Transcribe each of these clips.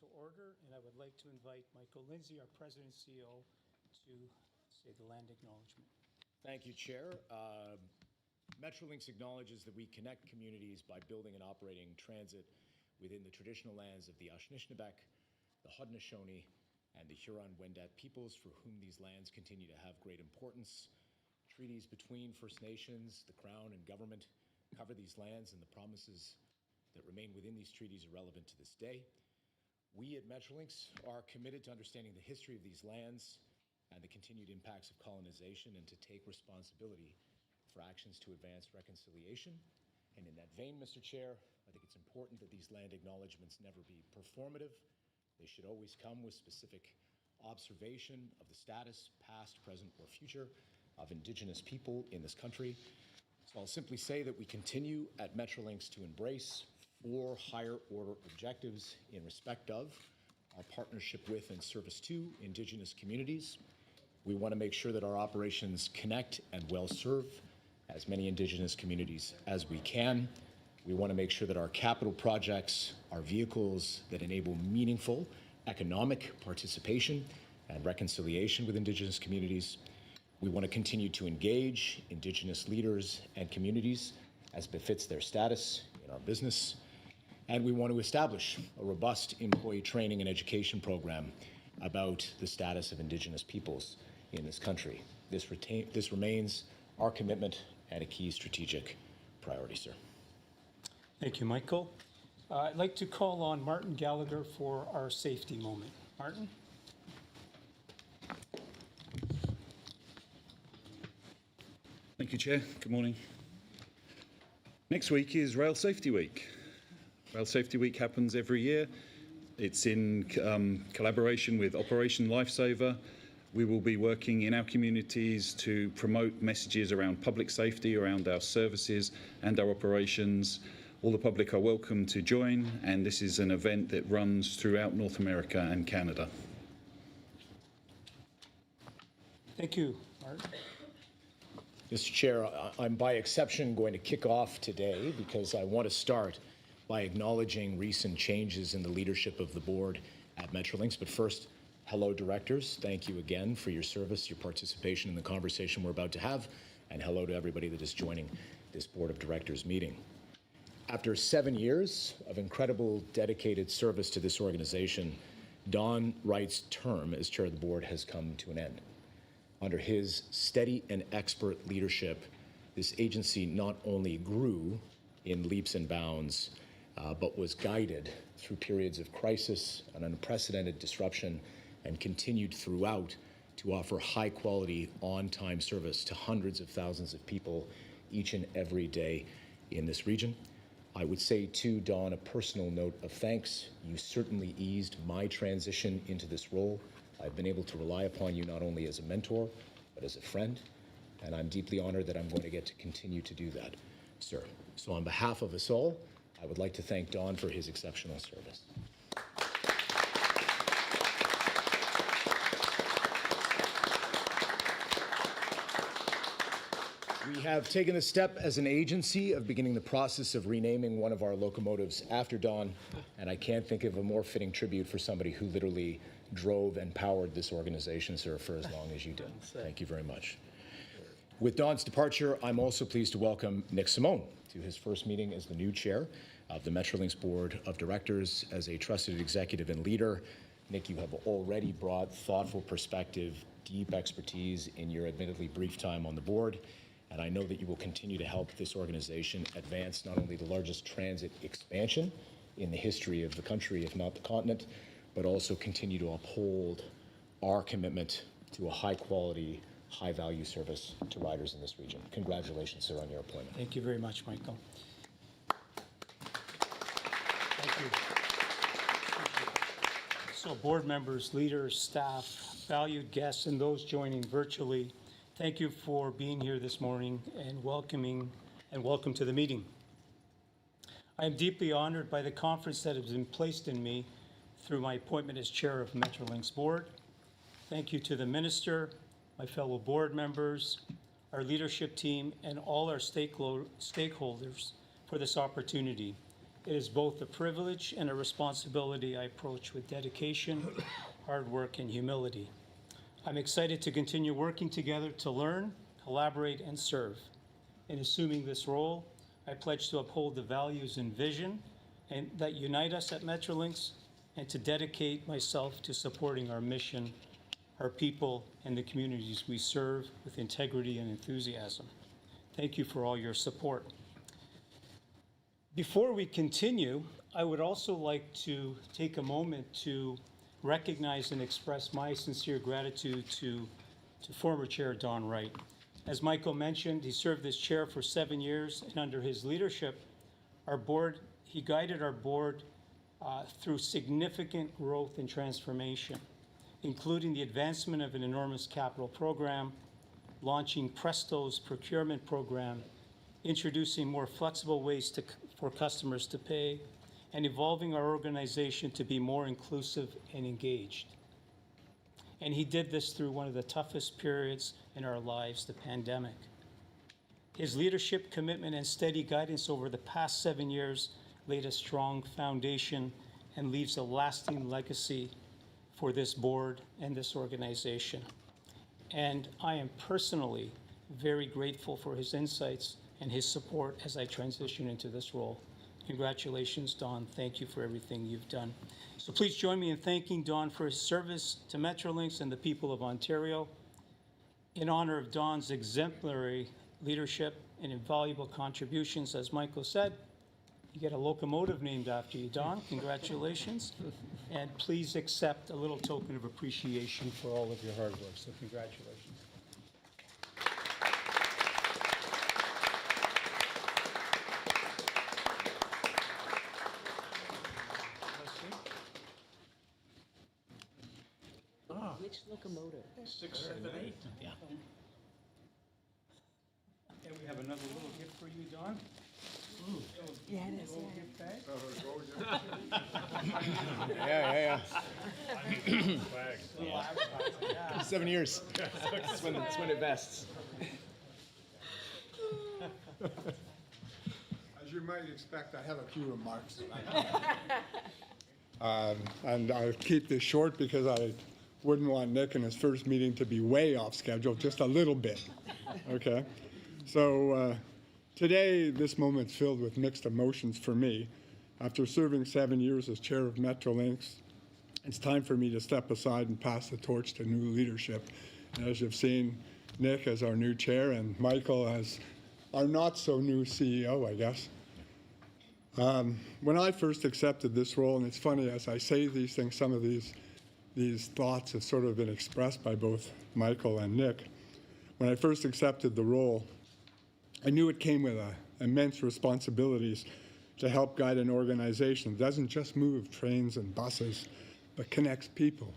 to order, and I would like to invite Michael Lindsay, our President and CEO, to say the land acknowledgement. Thank you, Chair. Metrolinx acknowledges that we connect communities by building and operating transit within the traditional lands of the Anishinaabe, the Haudenosaunee, and the Huron-Wendat peoples, for whom these lands continue to have great importance. Treaties between First Nations, the Crown, and government cover these lands, and the promises that remain within these treaties are relevant to this day. We at Metrolinx are committed to understanding the history of these lands and the continued impacts of colonization, and to take responsibility for actions to advance reconciliation. And in that vein, Mr. Chair, I think it's important that these land acknowledgements never be performative. They should always come with specific observation of the status, past, present, or future, of Indigenous people in this country. So I'll simply say that we continue at Metrolinx to embrace 4 higher order objectives in respect of our partnership with and service to Indigenous communities. We want to make sure that our operations connect and well serve as many Indigenous communities as we can. We want to make sure that our capital projects are vehicles that enable meaningful economic participation and reconciliation with Indigenous communities. We want to continue to engage Indigenous leaders and communities as befits their status in our business. And we want to establish a robust employee training and education program about the status of Indigenous peoples in this country. This remains our commitment and a key strategic priority, sir. Thank you, Michael. I'd like to call on Martin Gallagher for our safety moment. Martin? Thank you, Chair. Good morning. Next week is Rail Safety Week. Rail Safety Week happens every year. It's in collaboration with Operation Lifesaver. We will be working in our communities to promote messages around public safety, around our services and our operations. All the public are welcome to join, and this is an event that runs throughout North America and Canada. Thank you, Martin. Mr. Chair, I'm by exception going to kick off today because I want to start by acknowledging recent changes in the leadership of the board at Metrolinx. But first, hello, directors. Thank you again for your service, your participation in the conversation we're about to have, and hello to everybody that is joining this board of directors meeting. After 7 years of incredible dedicated service to this organization, Don Wright's term as chair of the board has come to an end. Under his steady and expert leadership, this agency not only grew in leaps and bounds, but was guided through periods of crisis and unprecedented disruption, and continued throughout to offer high quality, on-time service to hundreds of thousands of people each and every day in this region. I would say to Don a personal note of thanks. You certainly eased my transition into this role. I've been able to rely upon you not only as a mentor, but as a friend, and I'm deeply honored that I'm going to get to continue to do that, sir. So on behalf of us all, I would like to thank Don for his exceptional service. We have taken the step as an agency of beginning the process of renaming one of our locomotives after Don, and I can't think of a more fitting tribute for somebody who literally drove and powered this organization, sir, for as long as you did. Thank you very much. With Don's departure, I'm also pleased to welcome Nick Simone to his first meeting as the new chair of the Metrolinx Board of Directors. As a trusted executive and leader, Nick, you have already brought thoughtful perspective, deep expertise in your admittedly brief time on the board, and I know that you will continue to help this organization advance not only the largest transit expansion in the history of the country, if not the continent, but also continue to uphold our commitment to a high-quality, high-value service to riders in this region. Congratulations, sir, on your appointment. Thank you very much, Michael. Thank you. So board members, leaders, staff, valued guests, and those joining virtually, thank you for being here this morning and welcome to the meeting. I am deeply honored by the confidence that has been placed in me through my appointment as chair of Metrolinx board. Thank you to the minister, my fellow board members, our leadership team, and all our stakeholders for this opportunity. It is both a privilege and a responsibility I approach with dedication, hard work, and humility. I'm excited to continue working together to learn, collaborate, and serve. In assuming this role, I pledge to uphold the values and vision that unite us at Metrolinx, and to dedicate myself to supporting our mission, our people, and the communities we serve with integrity and enthusiasm. Thank you for all your support. Before we continue, I would also like to take a moment to recognize and express my sincere gratitude to former Chair Don Wright. As Michael mentioned, he served as chair for 7 years, and under his leadership, he guided our board through significant growth and transformation, including the advancement of an enormous capital program, launching Presto's procurement program, introducing more flexible ways for customers to pay, and evolving our organization to be more inclusive and engaged. And he did this through one of the toughest periods in our lives, the pandemic. His leadership, commitment, and steady guidance over the past 7 years laid a strong foundation and leaves a lasting legacy for this board and this organization. And I am personally very grateful for his insights and his support as I transition into this role. Congratulations, Don. Thank you for everything you've done. So please join me in thanking Don for his service to Metrolinx and the people of Ontario. In honor of Don's exemplary leadership and invaluable contributions, as Michael said, you get a locomotive named after you, Don. Congratulations. And please accept a little token of appreciation for all of your hard work. So congratulations. Which locomotive? 6, 7, 8. Yeah. And we have another little gift for you, Don. Yeah, it is. Yeah. 7 years. That's when it vests. As you might expect, I have a few remarks. And I'll keep this short because I wouldn't want Nick in his first meeting to be way off schedule, just a little bit, okay? So today, this moment's filled with mixed emotions for me. After serving 7 years as chair of Metrolinx, it's time for me to step aside and pass the torch to new leadership. And as you've seen, Nick as our new chair and Michael as our not-so-new CEO, I guess. When I first accepted this role, and it's funny, as I say these things, some of these thoughts have sort of been expressed by both Michael and Nick. When I first accepted the role, I knew it came with immense responsibilities to help guide an organization that doesn't just move trains and buses, but connects people,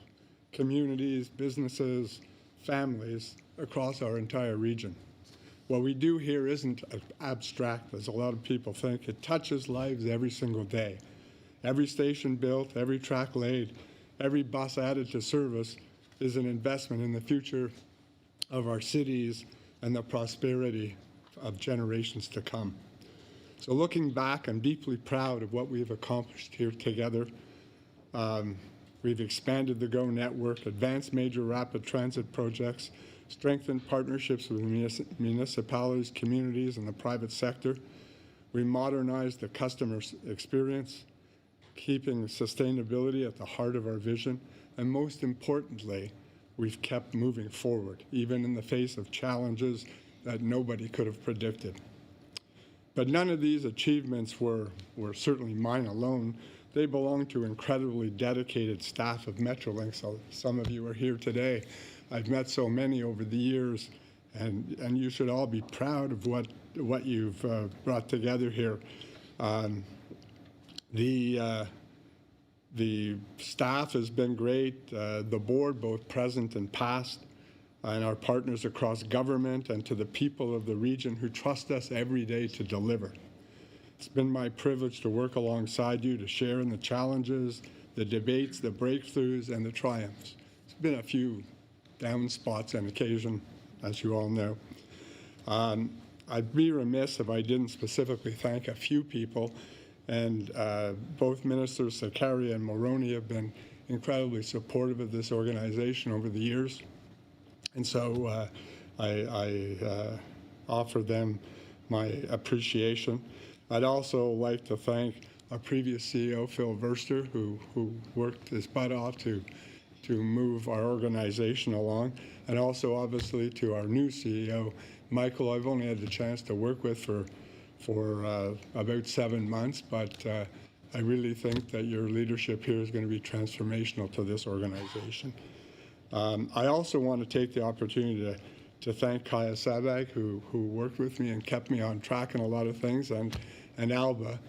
communities, businesses, families across our entire region. What we do here isn't abstract, as a lot of people think. It touches lives every single day. Every station built, every track laid, every bus added to service is an investment in the future of our cities and the prosperity of generations to come. So looking back, I'm deeply proud of what we've accomplished here together. We've expanded the GO network, advanced major rapid transit projects, strengthened partnerships with municipalities, communities, and the private sector. We modernized the customer experience, keeping sustainability at the heart of our vision, and most importantly, we've kept moving forward, even in the face of challenges that nobody could have predicted. But none of these achievements were certainly mine alone. They belong to incredibly dedicated staff of Metrolinx. Some of you are here today. I've met so many over the years, and you should all be proud of what you've brought together here. The staff has been great, the board, both present and past, and our partners across government, and to the people of the region who trust us every day to deliver. It's been my privilege to work alongside you to share in the challenges, the debates, the breakthroughs, and the triumphs. It's been a few down spots on occasion, as you all know. I'd be remiss if I didn't specifically thank a few people, And both Ministers Sakari and Moroney have been incredibly supportive of this organization over the years. And so I offer them my appreciation. I'd also like to thank our previous CEO, Phil Verster, who worked his butt off to move our organization along, and also obviously to our new CEO, Michael. I've only had the chance to work with for about 7 months, but I really think that your leadership here is going to be transformational to this organization. I also want to take the opportunity to thank Kaya Sabag, who worked with me and kept me on track in a lot of things, and Alba,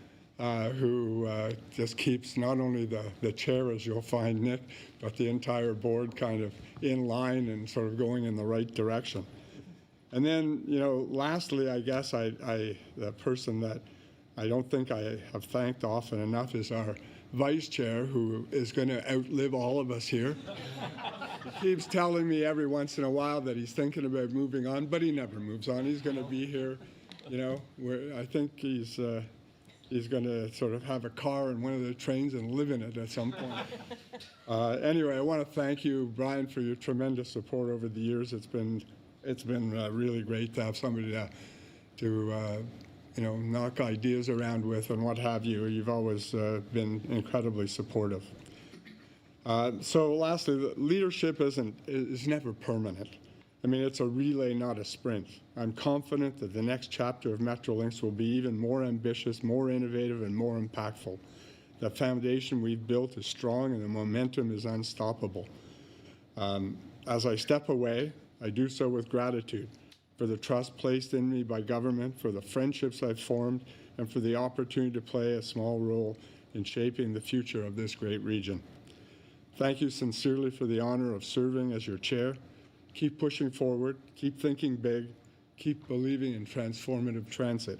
who just keeps not only the chair, as you'll find, Nick, but the entire board kind of in line and sort of going in the right direction. And then, lastly, I guess the person that I don't think I have thanked often enough is our vice chair, who is going to outlive all of us here. He keeps telling me every once in a while that he's thinking about moving on, but he never moves on. He's going to be here, I think he's going to sort of have a car in one of the trains and live in it at some point. Anyway, I want to thank you, Brian, for your tremendous support over the years. It's been really great to have somebody to knock ideas around with and what have you. You've always been incredibly supportive. So lastly, leadership is never permanent. I mean, it's a relay, not a sprint. I'm confident that the next chapter of Metrolinx will be even more ambitious, more innovative, and more impactful. The foundation we've built is strong and the momentum is unstoppable. As I step away, I do so with gratitude for the trust placed in me by government, for the friendships I've formed, and for the opportunity to play a small role in shaping the future of this great region. Thank you sincerely for the honor of serving as your chair. Keep pushing forward, keep thinking big, keep believing in transformative transit.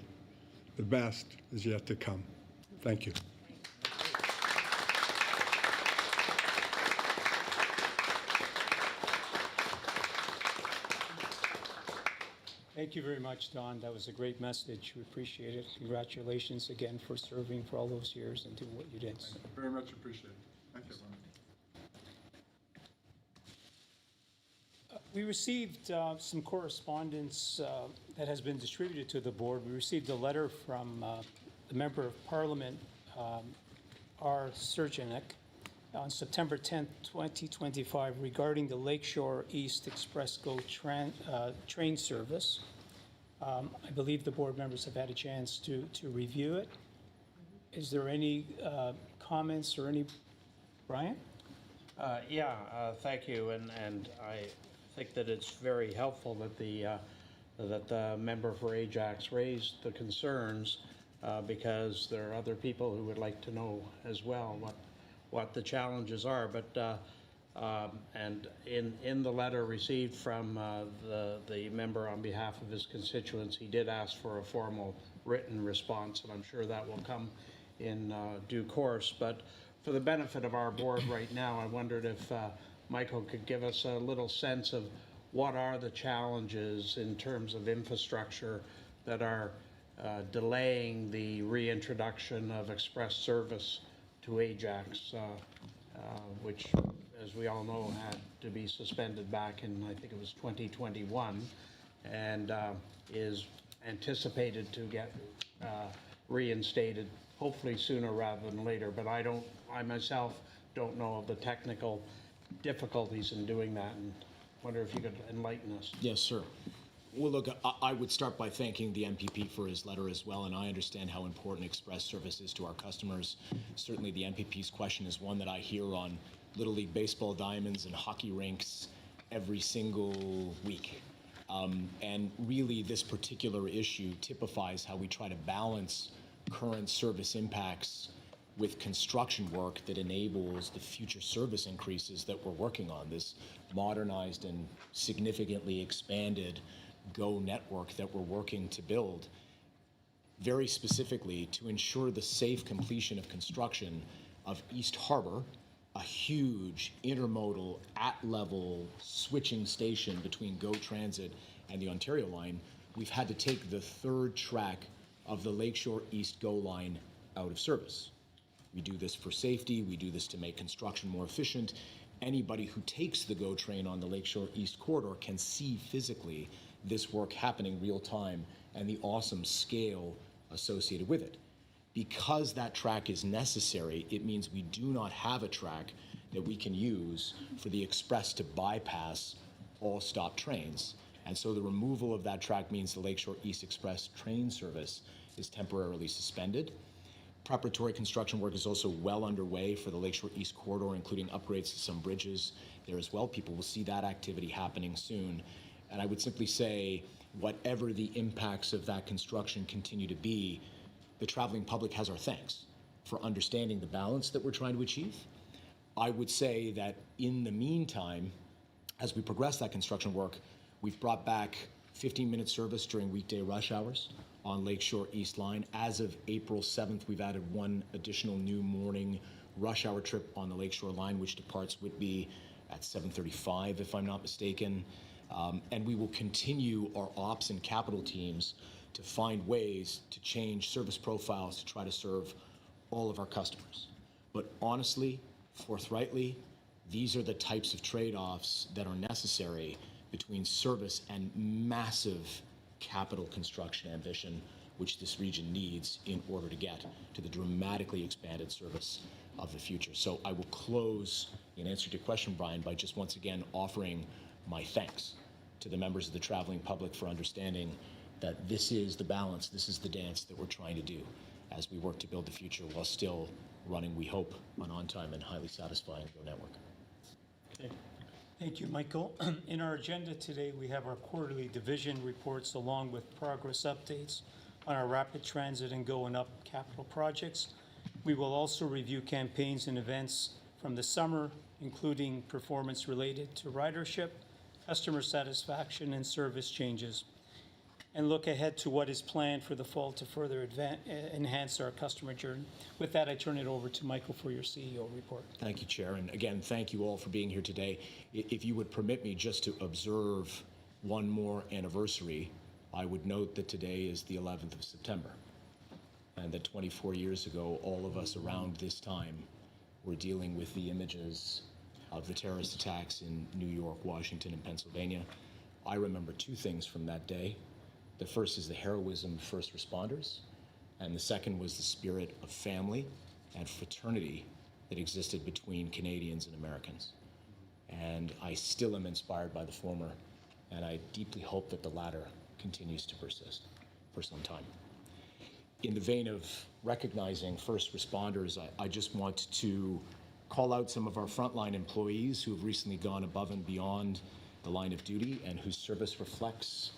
The best is yet to come. Thank you. Thank you very much, Don. That was a great message. We appreciate it. Congratulations again for serving for all those years and doing what you did. Very much appreciated. Thank you. We received some correspondence that has been distributed to the board. We received a letter from the Member of Parliament, R. Surjanek, on September 10th, 2025, regarding the Lakeshore East Express Go train service. I believe the board members have had a chance to review it. Is there any comments or any, Brian? Thank you, and I think that it's very helpful that the member for Ajax raised the concerns because there are other people who would like to know as well what the challenges are. But and in the letter received from the member on behalf of his constituents, he did ask for a formal written response, and I'm sure that will come in due course. But for the benefit of our board right now, I wondered if Michael could give us a little sense of what are the challenges in terms of infrastructure that are delaying the reintroduction of express service to Ajax, which, as we all know, had to be suspended back in, I think it was 2021, and is anticipated to get reinstated hopefully sooner rather than later. But I myself don't know of the technical difficulties in doing that, and wonder if you could enlighten us. Yes, sir. Well, look, I would start by thanking the MPP for his letter as well, and I understand how important express service is to our customers. Certainly the MPP's question is one that I hear on Little League baseball diamonds and hockey rinks every single week. And really, this particular issue typifies how we try to balance current service impacts with construction work that enables the future service increases that we're working on, this modernized and significantly expanded GO network that we're working to build, very specifically to ensure the safe completion of construction of East Harbor, a huge intermodal at-level switching station between GO Transit and the Ontario line. We've had to take the third track of the Lakeshore East GO line out of service. We do this for safety. We do this to make construction more efficient. Anybody who takes the GO train on the Lakeshore East Corridor can see physically this work happening real time and the awesome scale associated with it. Because that track is necessary, it means we do not have a track that we can use for the express to bypass all stop trains. And so the removal of that track means the Lakeshore East Express train service is temporarily suspended. Preparatory construction work is also well underway for the Lakeshore East Corridor, including upgrades to some bridges there as well. People will see that activity happening soon. And I would simply say, whatever the impacts of that construction continue to be, the traveling public has our thanks for understanding the balance that we're trying to achieve. I would say that in the meantime, as we progress that construction work, we've brought back 15-minute service during weekday rush hours on Lakeshore East Line. As of April 7th, we've added one additional new morning rush hour trip on the Lakeshore Line, which departs Whitby at 7:35, if I'm not mistaken. And we will continue our ops and capital teams to find ways to change service profiles to try to serve all of our customers. But honestly, forthrightly, these are the types of trade-offs that are necessary between service and massive capital construction ambition, which this region needs in order to get to the dramatically expanded service of the future. So I will close, in answer to your question, Brian, by just once again offering my thanks to the members of the traveling public for understanding that this is the balance, this is the dance that we're trying to do as we work to build the future while still running, we hope, an on-time and highly satisfying GO network. Okay. Thank you, Michael. In our agenda today, we have our quarterly division reports along with progress updates on our rapid transit and Go and Up capital projects. We will also review campaigns and events from the summer, including performance related to ridership, customer satisfaction, and service changes, and look ahead to what is planned for the fall to further enhance our customer journey. With that, I turn it over to Michael for your CEO report. Thank you, Chair. And again, thank you all for being here today. If you would permit me just to observe one more anniversary, I would note that today is the 11th of September, and that 24 years ago, all of us around this time were dealing with the images of the terrorist attacks in New York, Washington, and Pennsylvania. I remember two things from that day. The first is the heroism of first responders, and the second was the spirit of family and fraternity that existed between Canadians and Americans. And I still am inspired by the former, and I deeply hope that the latter continues to persist for some time. In the vein of recognizing first responders, I just want to call out some of our frontline employees who have recently gone above and beyond the line of duty and whose service reflects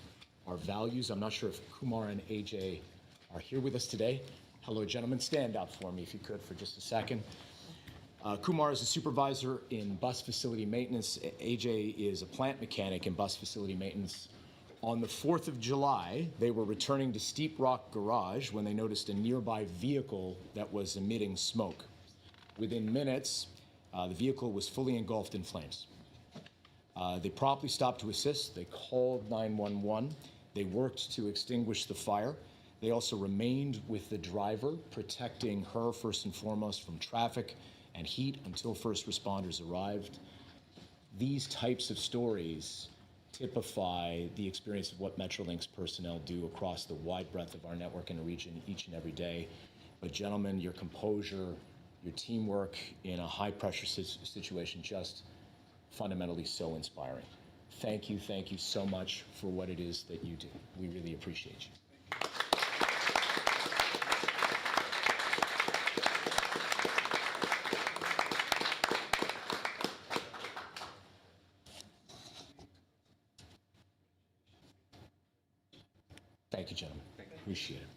our values. I'm not sure if Kumar and AJ are here with us today. Hello, gentlemen. Stand up for me if you could for just a second. Kumar is a supervisor in bus facility maintenance. AJ is a plant mechanic in bus facility maintenance. On the 4th of July, they were returning to Steep Rock Garage when they noticed a nearby vehicle that was emitting smoke. Within minutes, the vehicle was fully engulfed in flames. They promptly stopped to assist. They called 911. They worked to extinguish the fire. They also remained with the driver, protecting her first and foremost from traffic and heat until first responders arrived. These types of stories typify the experience of what Metrolinx personnel do across the wide breadth of our network in the region each and every day. But gentlemen, your composure, your teamwork in a high-pressure situation, just fundamentally so inspiring. Thank you so much for what it is that you do. We really appreciate you. Thank you, gentlemen. Appreciate it.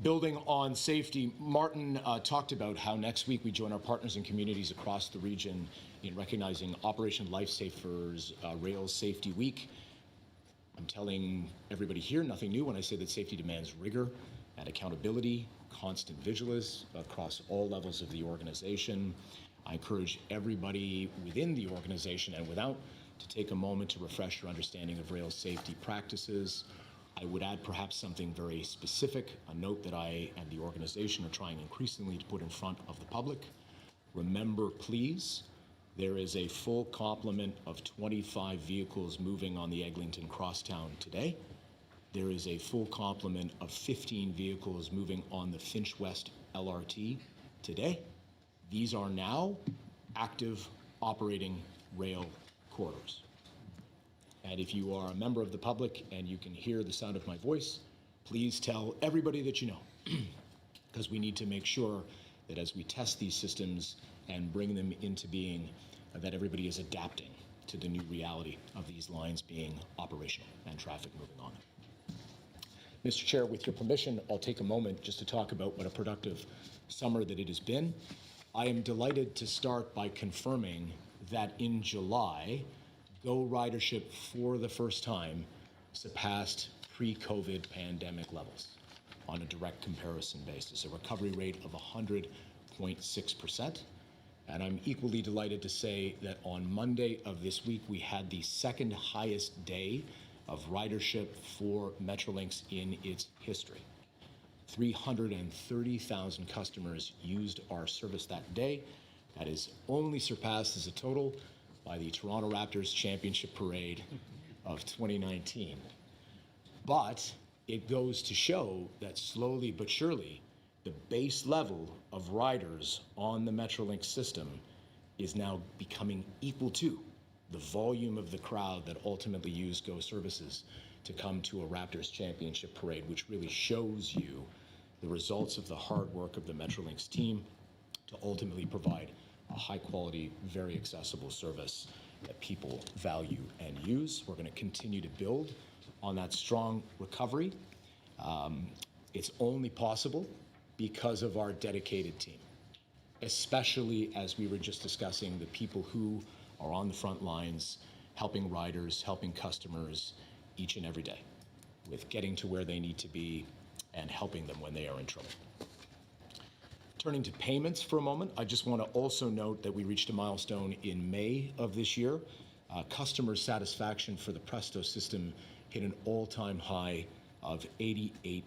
Building on safety, Martin talked about how next week we join our partners and communities across the region in recognizing Operation Lifesavers Rail Safety Week. I'm telling everybody here nothing new when I say that safety demands rigor and accountability, constant vigilance across all levels of the organization. I encourage everybody within the organization and without to take a moment to refresh your understanding of rail safety practices. I would add perhaps something very specific, a note that I and the organization are trying increasingly to put in front of the public. Remember, please, there is a full complement of 25 vehicles moving on the Eglinton Crosstown today. There is a full complement of 15 vehicles moving on the Finch West LRT today. These are now active operating rail corridors. And if you are a member of the public and you can hear the sound of my voice, please tell everybody that you know, because we need to make sure that as we test these systems and bring them into being, that everybody is adapting to the new reality of these lines being operational and traffic moving on them. Mr. Chair, with your permission, I'll take a moment just to talk about what a productive summer that it has been. I am delighted to start by confirming that in July, Go ridership for the first time surpassed pre-COVID pandemic levels on a direct comparison basis, a recovery rate of 100.6%. And I'm equally delighted to say that on Monday of this week, we had the second highest day of ridership for Metrolinx in its history. 330,000 customers used our service that day. That is only surpassed as a total by the Toronto Raptors Championship Parade of 2019. But it goes to show that slowly but surely, the base level of riders on the Metrolinx system is now becoming equal to the volume of the crowd that ultimately used Go services to come to a Raptors Championship Parade, which really shows you the results of the hard work of the Metrolinx team to ultimately provide a high quality, very accessible service that people value and use. We're going to continue to build on that strong recovery. It's only possible because of our dedicated team, especially as we were just discussing, the people who are on the front lines, helping riders, helping customers each and every day with getting to where they need to be and helping them when they are in trouble. Turning to payments for a moment, I just want to also note that we reached a milestone in May of this year. Customer satisfaction for the Presto system hit an all-time high of 88%.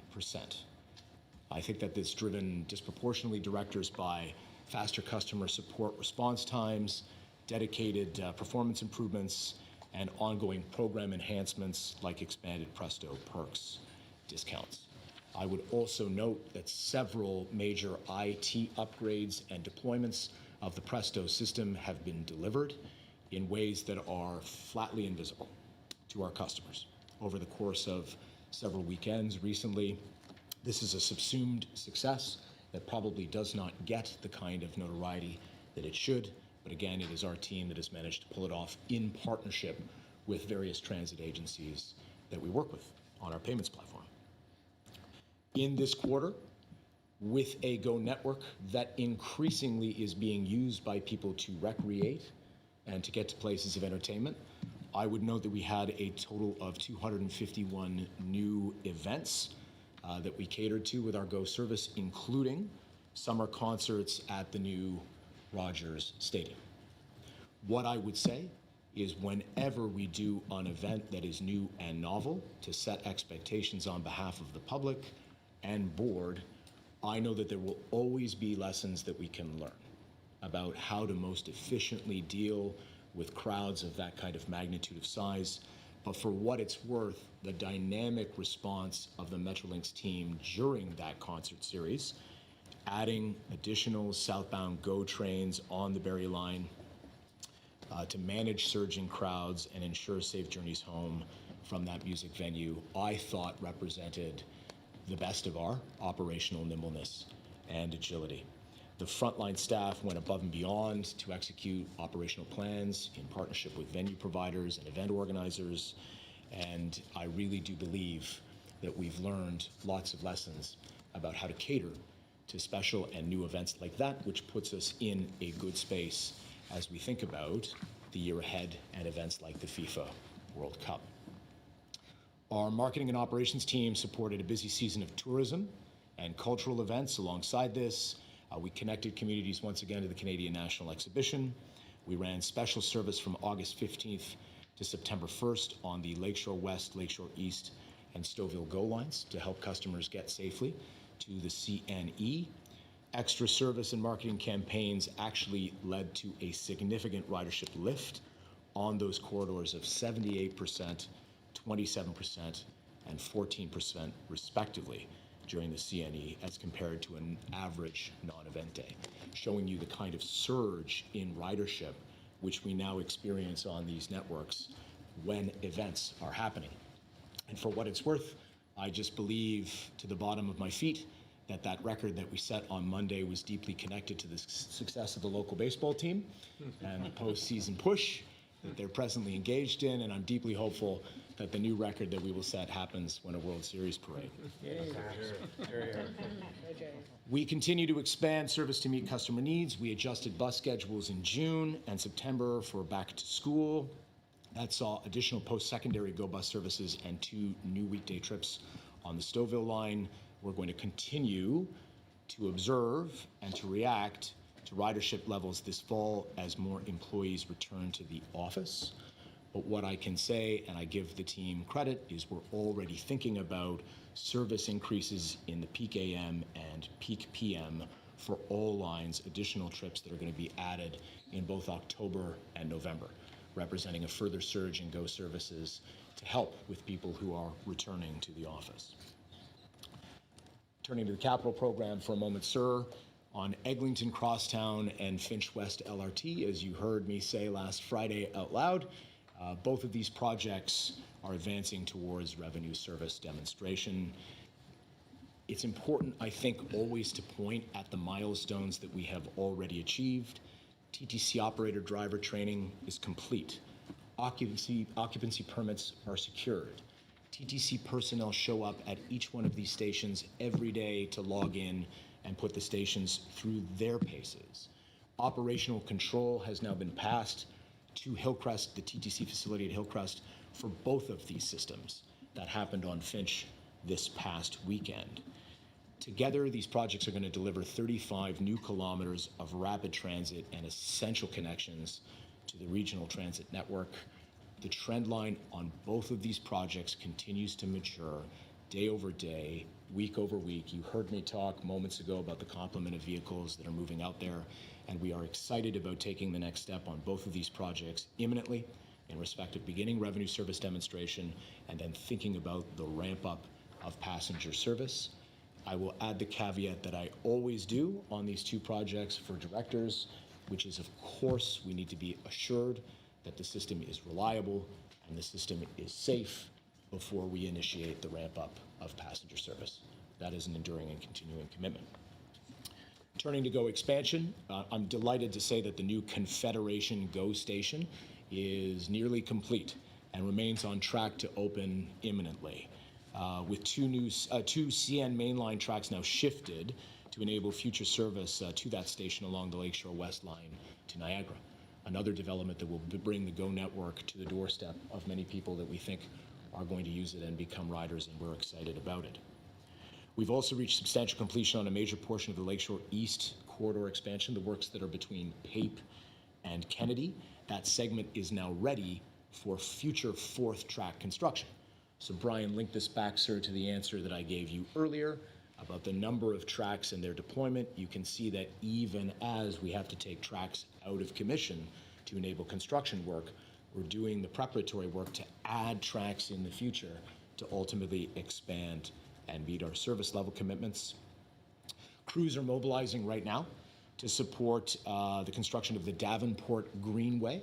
I think that this driven disproportionately directors by faster customer support response times, dedicated performance improvements, and ongoing program enhancements like expanded Presto perks discounts. I would also note that several major IT upgrades and deployments of the Presto system have been delivered in ways that are flatly invisible to our customers over the course of several weekends recently. This is a subsumed success that probably does not get the kind of notoriety that it should, but again, it is our team that has managed to pull it off in partnership with various transit agencies that we work with on our payments platform. In this quarter, with a Go network that increasingly is being used by people to recreate and to get to places of entertainment, I would note that we had a total of 251 new events that we catered to with our Go service, including summer concerts at the new Rogers Stadium. What I would say is whenever we do an event that is new and novel to set expectations on behalf of the public and board, I know that there will always be lessons that we can learn about how to most efficiently deal with crowds of that kind of magnitude of size. But for what it's worth, the dynamic response of the Metrolinx team during that concert series, adding additional southbound Go trains on the Barrie Line to manage surging crowds and ensure safe journeys home from that music venue, I thought represented the best of our operational nimbleness and agility. The frontline staff went above and beyond to execute operational plans in partnership with venue providers and event organizers, and I really do believe that we've learned lots of lessons about how to cater to special and new events like that, which puts us in a good space as we think about the year ahead and events like the FIFA World Cup. Our marketing and operations team supported a busy season of tourism and cultural events alongside this. We connected communities once again to the Canadian National Exhibition. We ran special service from August 15th to September 1st on the Lakeshore West, Lakeshore East, and Stouffville Go lines to help customers get safely to the CNE. Extra service and marketing campaigns actually led to a significant ridership lift on those corridors of 78%, 27%, and 14% respectively during the CNE as compared to an average non-event day, showing you the kind of surge in ridership which we now experience on these networks when events are happening. And for what it's worth, I just believe to the bottom of my feet that that record that we set on Monday was deeply connected to the success of the local baseball team and the postseason push that they're presently engaged in, and I'm deeply hopeful that the new record that we will set happens when a World Series parade. We continue to expand service to meet customer needs. We adjusted bus schedules in June and September for back to school. That saw additional post-secondary Go Bus services and 2 new weekday trips on the Stouffville line. We're going to continue to observe and to react to ridership levels this fall as more employees return to the office. But what I can say, and I give the team credit, is we're already thinking about service increases in the peak AM and peak PM for all lines, additional trips that are going to be added in both October and November, representing a further surge in Go services to help with people who are returning to the office. Turning to the capital program for a moment, sir, on Eglinton Crosstown and Finch West LRT, as you heard me say last Friday out loud, both of these projects are advancing towards revenue service demonstration. It's important, I think, always to point at the milestones that we have already achieved. TTC operator driver training is complete. Occupancy permits are secured. TTC personnel show up at each one of these stations every day to log in and put the stations through their paces. Operational control has now been passed to Hillcrest, the TTC facility at Hillcrest, for both of these systems. That happened on Finch this past weekend. Together, these projects are going to deliver 35 new kilometers of rapid transit and essential connections to the regional transit network. The trend line on both of these projects continues to mature day over day, week over week. You heard me talk moments ago about the complement of vehicles that are moving out there, and we are excited about taking the next step on both of these projects imminently in respect of beginning revenue service demonstration and then thinking about the ramp up of passenger service. I will add the caveat that I always do on these 2 projects for directors, which is, of course, we need to be assured that the system is reliable and the system is safe before we initiate the ramp up of passenger service. That is an enduring and continuing commitment. Turning to Go expansion, I'm delighted to say that the new Confederation Go station is nearly complete and remains on track to open imminently, with 2 CN mainline tracks now shifted to enable future service to that station along the Lakeshore West line to Niagara. Another development that will bring the Go network to the doorstep of many people that we think are going to use it and become riders, and we're excited about it. We've also reached substantial completion on a major portion of the Lakeshore East corridor expansion, the works that are between Pape and Kennedy. That segment is now ready for future 4th track construction. So Brian, link this back, sir, to the answer that I gave you earlier about the number of tracks and their deployment. You can see that even as we have to take tracks out of commission to enable construction work, we're doing the preparatory work to add tracks in the future to ultimately expand and meet our service level commitments. Crews are mobilizing right now to support the construction of the Davenport Greenway,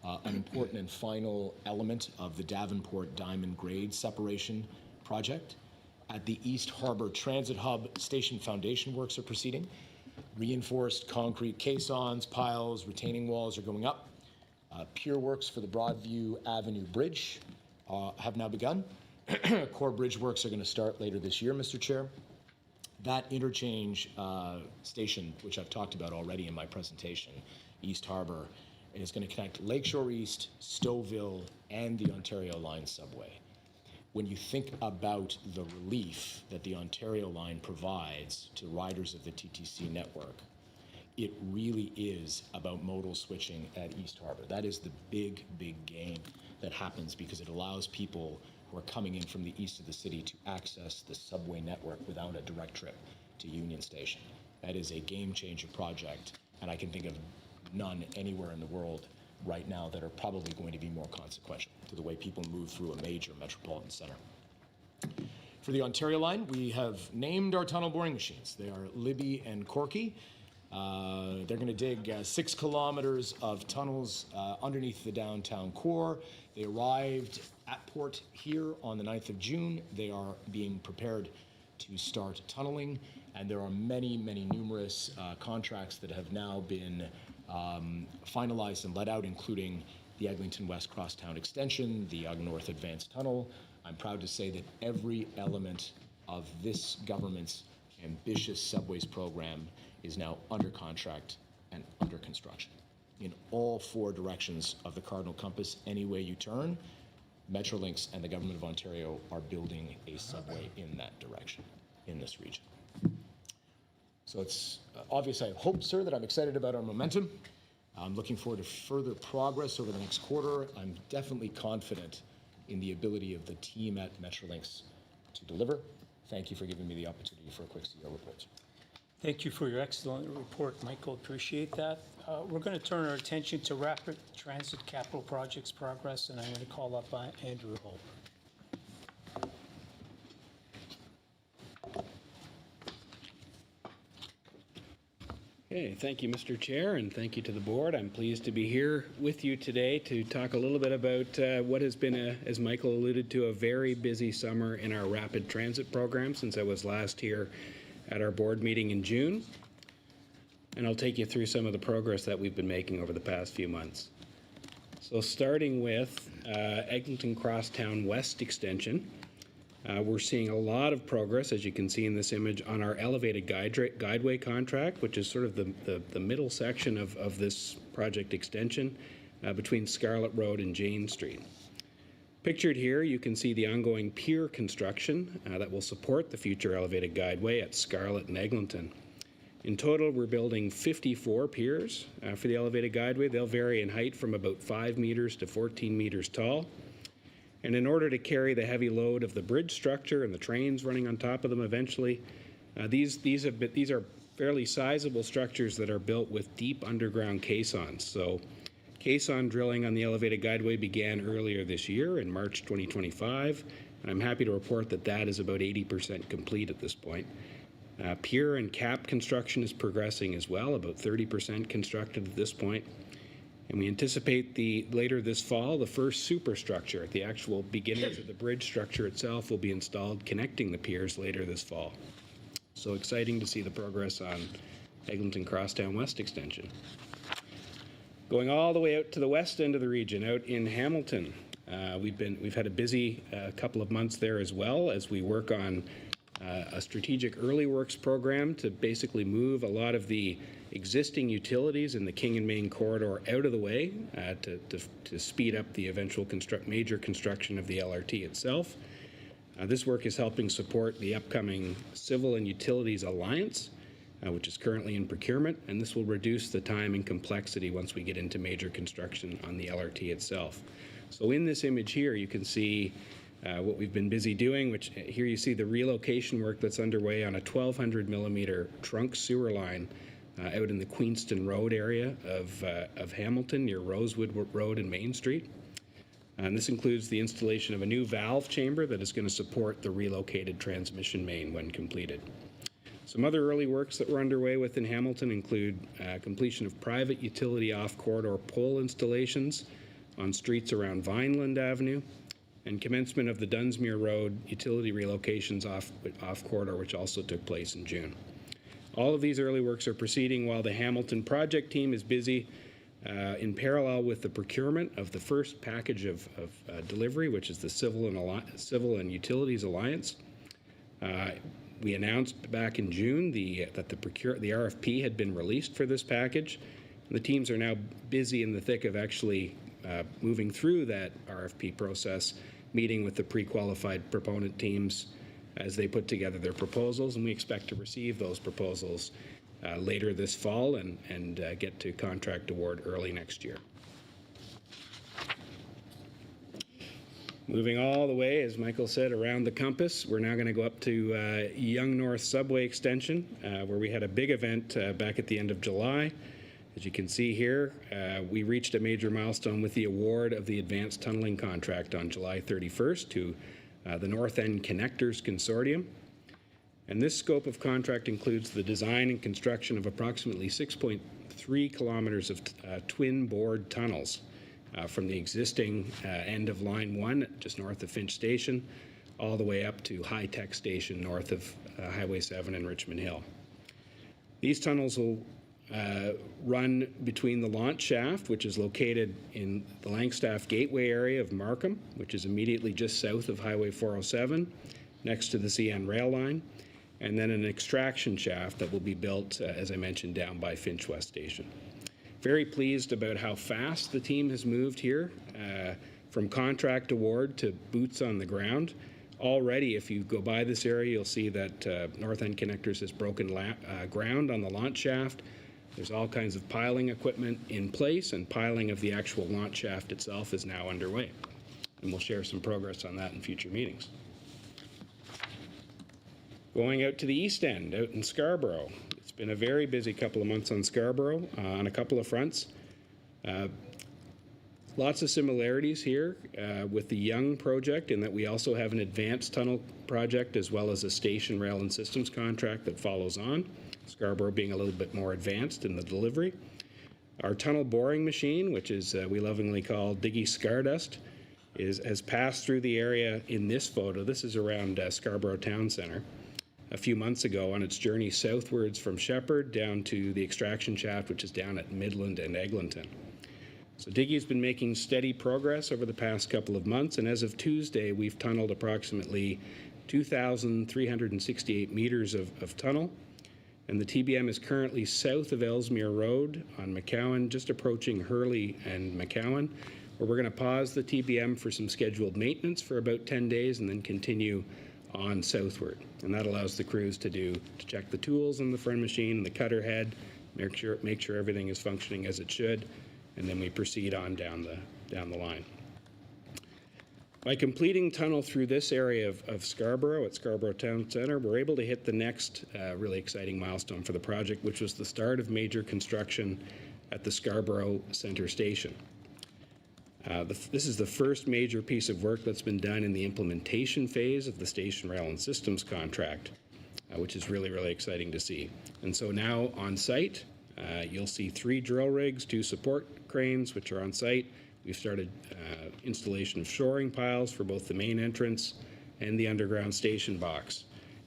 an important and final element of the Davenport Diamond Grade separation project. At the East Harbor Transit Hub, station foundation works are proceeding. Reinforced concrete caissons, piles, retaining walls are going up. Pier works for the Broadview Avenue Bridge have now begun. Core bridge works are going to start later this year, Mr. Chair. That interchange station, which I've talked about already in my presentation, East Harbor, is going to connect Lakeshore East, Stouffville, and the Ontario Line subway. When you think about the relief that the Ontario Line provides to riders of the TTC network, it really is about modal switching at East Harbor. That is the big, big gain that happens because it allows people who are coming in from the east of the city to access the subway network without a direct trip to Union Station. That is a game-changer project, and I can think of none anywhere in the world right now that are probably going to be more consequential to the way people move through a major metropolitan center. For the Ontario line, we have named our tunnel boring machines. They are Libby and Corky. They're going to dig 6 kilometers of tunnels underneath the downtown core. They arrived at port here on the 9th of June. They are being prepared to start tunneling, and there are many, many numerous contracts that have now been finalized and let out, including the Eglinton West Crosstown Extension, the Ogg North Advanced Tunnel. I'm proud to say that every element of this government's ambitious subways program is now under contract and under construction. In all 4 directions of the Cardinal Compass, any way you turn, Metrolinx and the Government of Ontario are building a subway in that direction, in this region. So it's obvious, I hope, sir, that I'm excited about our momentum. I'm looking forward to further progress over the next quarter. I'm definitely confident in the ability of the team at Metrolinx to deliver. Thank you for giving me the opportunity for a quick CEO report. Thank you for your excellent report, Michael. Appreciate that. We're going to turn our attention to rapid transit capital projects progress, and I'm going to call up Andrew Hope. Okay, thank you, Mr. Chair, and thank you to the board. I'm pleased to be here with you today to talk a little bit about what has been, as Michael alluded to, a very busy summer in our rapid transit program since I was last here at our board meeting in June. And I'll take you through some of the progress that we've been making over the past few months. So starting with Eglinton Crosstown West Extension, we're seeing a lot of progress, as you can see in this image, on our elevated guideway contract, which is sort of the middle section of this project extension between Scarlett Road and Jane Street. Pictured here, you can see the ongoing pier construction that will support the future elevated guideway at Scarlett and Eglinton. In total, we're building 54 piers for the elevated guideway. They'll vary in height from about 5 meters to 14 meters tall. And in order to carry the heavy load of the bridge structure and the trains running on top of them eventually, these are fairly sizable structures that are built with deep underground caissons. So caisson drilling on the elevated guideway began earlier this year in March 2025, and I'm happy to report that that is about 80% complete at this point. Pier and cap construction is progressing as well, about 30% constructed at this point. And we anticipate later this fall, the first superstructure, the actual beginnings of the bridge structure itself, will be installed connecting the piers later this fall. So exciting to see the progress on Eglinton Crosstown West Extension. Going all the way out to the west end of the region, out in Hamilton, we've had a busy couple of months there as well as we work on a strategic early works program to basically move a lot of the existing utilities in the King and Main corridor out of the way to speed up the eventual major construction of the LRT itself. This work is helping support the upcoming Civil and Utilities Alliance, which is currently in procurement, and this will reduce the time and complexity once we get into major construction on the LRT itself. So in this image here, you can see what we've been busy doing, which here you see the relocation work that's underway on a 1,200 millimeter trunk sewer line out in the Queenston Road area of Hamilton near Rosewood Road and Main Street. And this includes the installation of a new valve chamber that is going to support the relocated transmission main when completed. Some other early works that we're underway with in Hamilton include completion of private utility off-corridor pole installations on streets around Vineland Avenue, and commencement of the Dunsmuir Road utility relocations off-corridor, which also took place in June. All of these early works are proceeding while the Hamilton project team is busy in parallel with the procurement of the first package of delivery, which is the Civil and Utilities Alliance. We announced back in June that the RFP had been released for this package. The teams are now busy in the thick of actually moving through that RFP process, meeting with the pre-qualified proponent teams as they put together their proposals, and we expect to receive those proposals later this fall and get to contract award early next year. Moving all the way, as Michael said, around the compass, we're now going to go up to Yonge North Subway Extension, where we had a big event back at the end of July. As you can see here, we reached a major milestone with the award of the advanced tunneling contract on July 31st to the North End Connectors Consortium. And this scope of contract includes the design and construction of approximately 6.3 kilometers of twin bored tunnels from the existing end of Line 1, just north of Finch Station, all the way up to High Tech Station north of Highway 7 and Richmond Hill. These tunnels will run between the launch shaft, which is located in the Langstaff Gateway area of Markham, which is immediately just south of Highway 407, next to the CN rail line, and then an extraction shaft that will be built, as I mentioned, down by Finch West Station. Very pleased about how fast the team has moved here, from contract award to boots on the ground. Already, if you go by this area, you'll see that North End Connectors has broken ground on the launch shaft. There's all kinds of piling equipment in place, and piling of the actual launch shaft itself is now underway. And we'll share some progress on that in future meetings. Going out to the east end, out in Scarborough. It's been a very busy couple of months on Scarborough on a couple of fronts. Lots of similarities here with the Yonge project in that we also have an advanced tunnel project as well as a station rail and systems contract that follows on, Scarborough being a little bit more advanced in the delivery. Our tunnel boring machine, which is we lovingly call Diggy Scardust, has passed through the area in this photo. This is around Scarborough Town Centre a few months ago on its journey southwards from Shepherd down to the extraction shaft, which is down at Midland and Eglinton. So Diggy's been making steady progress over the past couple of months, and as of Tuesday, we've tunneled approximately 2,368 meters of tunnel, and the TBM is currently south of Ellesmere Road on McCowan, just approaching Hurley and McCowan, where we're going to pause the TBM for some scheduled maintenance for about 10 days and then continue on southward. And that allows the crews to check the tools on the front machine, the cutter head, make sure everything is functioning as it should, and then we proceed on down the line. By completing tunnel through this area of Scarborough at Scarborough Town Centre, we're able to hit the next really exciting milestone for the project, which was the start of major construction at the Scarborough Centre Station. This is the first major piece of work that's been done in the implementation phase of the station rail and systems contract, which is really, really exciting to see. And so now on site, you'll see 3 drill rigs, 2 support cranes, which are on site. We've started installation of shoring piles for both the main entrance and the underground station box.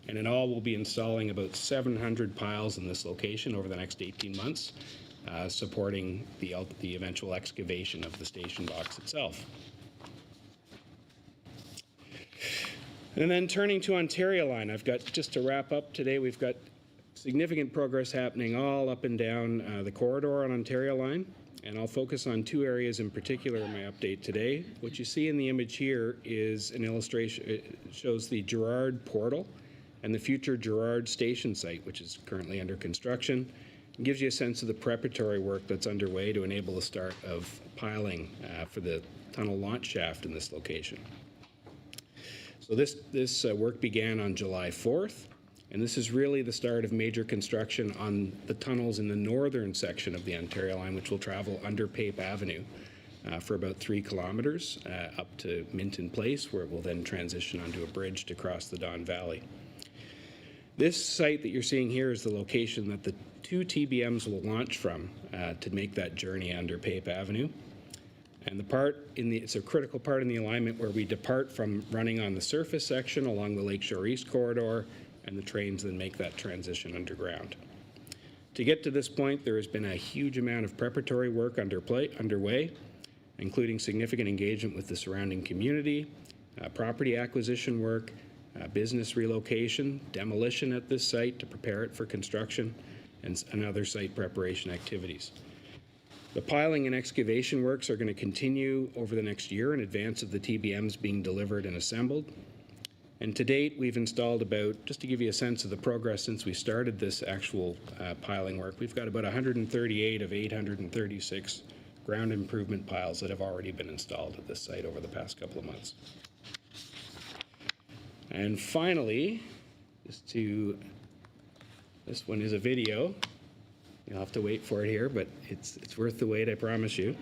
And in all, we'll be installing about 700 piles in this location over the next 18 months. Supporting the eventual excavation of the station box itself. And then turning to Ontario Line, I've got, just to wrap up today, we've got significant progress happening all up and down the corridor on Ontario Line, and I'll focus on 2 areas in particular in my update today. What you see in the image here is an illustration. It shows the Gerrard Portal and the future Gerrard Station site, which is currently under construction. It gives you a sense of the preparatory work that's underway to enable the start of piling for the tunnel launch shaft in this location. So this work began on July 4th, and this is really the start of major construction on the tunnels in the northern section of the Ontario Line, which will travel under Pape Avenue for about 3 kilometers up to Minton Place, where it will then transition onto a bridge to cross the Don Valley. This site that you're seeing here is the location that the 2 TBMs will launch from to make that journey under Pape Avenue. And it's a critical part in the alignment where we depart from running on the surface section along the Lakeshore East corridor, and the trains then make that transition underground. To get to this point, there has been a huge amount of preparatory work underway, including significant engagement with the surrounding community, property acquisition work, business relocation, demolition at this site to prepare it for construction, and other site preparation activities. The piling and excavation works are going to continue over the next year in advance of the TBMs being delivered and assembled. And to date, we've installed about, just to give you a sense of the progress since we started this actual piling work, we've got about 138 of 836 ground improvement piles that have already been installed at this site over the past couple of months. And finally, this one is a video. You'll have to wait for it here, but it's worth the wait, I promise you.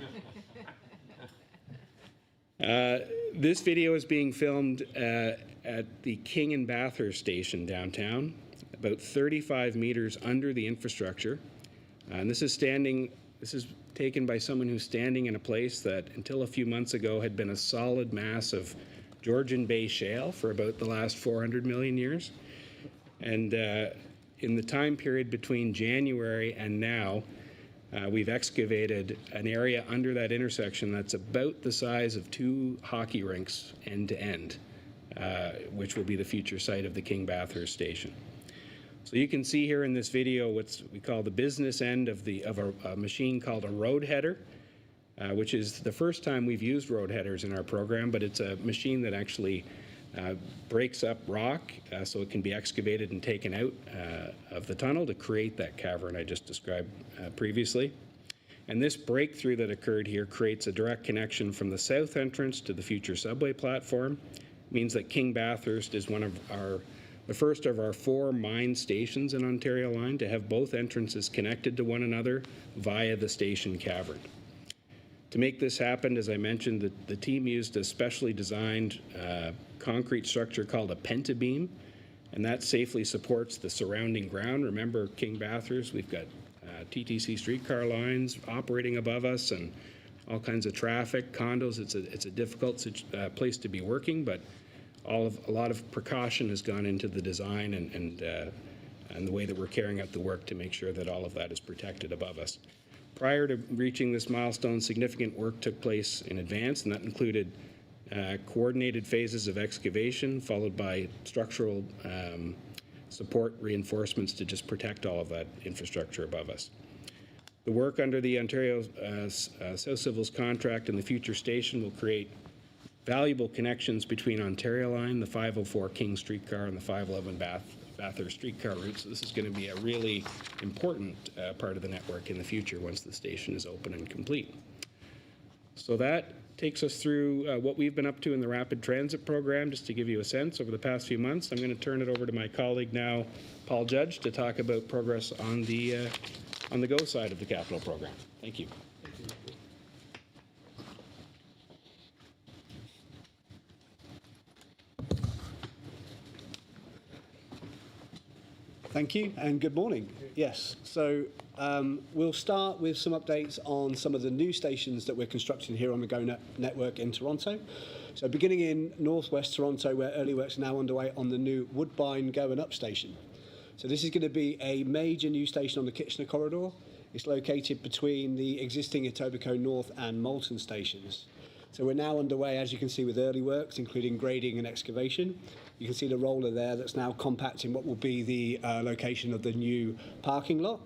This video is being filmed at the King and Bathurst station downtown, about 35 meters under the infrastructure. And this is taken by someone who's standing in a place that until a few months ago had been a solid mass of Georgian Bay shale for about the last 400 million years. And in the time period between January and now, we've excavated an area under that intersection that's about the size of 2 hockey rinks end to end, which will be the future site of the King Bathurst station. So you can see here in this video what we call the business end of a machine called a road header, which is the first time we've used road headers in our program, but it's a machine that actually breaks up rock so it can be excavated and taken out of the tunnel to create that cavern I just described previously. And this breakthrough that occurred here creates a direct connection from the south entrance to the future subway platform. It means that King Bathurst is the first of our 4 mine stations in Ontario Line to have both entrances connected to one another via the station cavern. To make this happen, as I mentioned, the team used a specially designed concrete structure called a pentabeam, and that safely supports the surrounding ground. Remember, King Bathurst, we've got TTC streetcar lines operating above us and all kinds of traffic, condos. It's a difficult place to be working, but a lot of precaution has gone into the design and the way that we're carrying out the work to make sure that all of that is protected above us. Prior to reaching this milestone, significant work took place in advance, and that included coordinated phases of excavation, followed by structural support reinforcements to just protect all of that infrastructure above us. The work under the Ontario South Civil's contract and the future station will create valuable connections between Ontario Line, the 504 King streetcar, and the 511 Bathurst streetcar route. So this is going to be a really important part of the network in the future once the station is open and complete. So that takes us through what we've been up to in the Rapid Transit program, just to give you a sense over the past few months. I'm going to turn it over to my colleague now, Paul Judge, to talk about progress on the GO side of the capital program. Thank you. Thank you and good morning. Yes, so we'll start with some updates on some of the new stations that we're constructing here on the GO network in Toronto. So beginning in northwest Toronto, where early works are now underway on the new Woodbine Go and Up station. So this is going to be a major new station on the Kitchener corridor. It's located between the existing Etobicoke North and Moulton stations. So we're now underway, as you can see, with early works, including grading and excavation. You can see the roller there that's now compacting what will be the location of the new parking lot.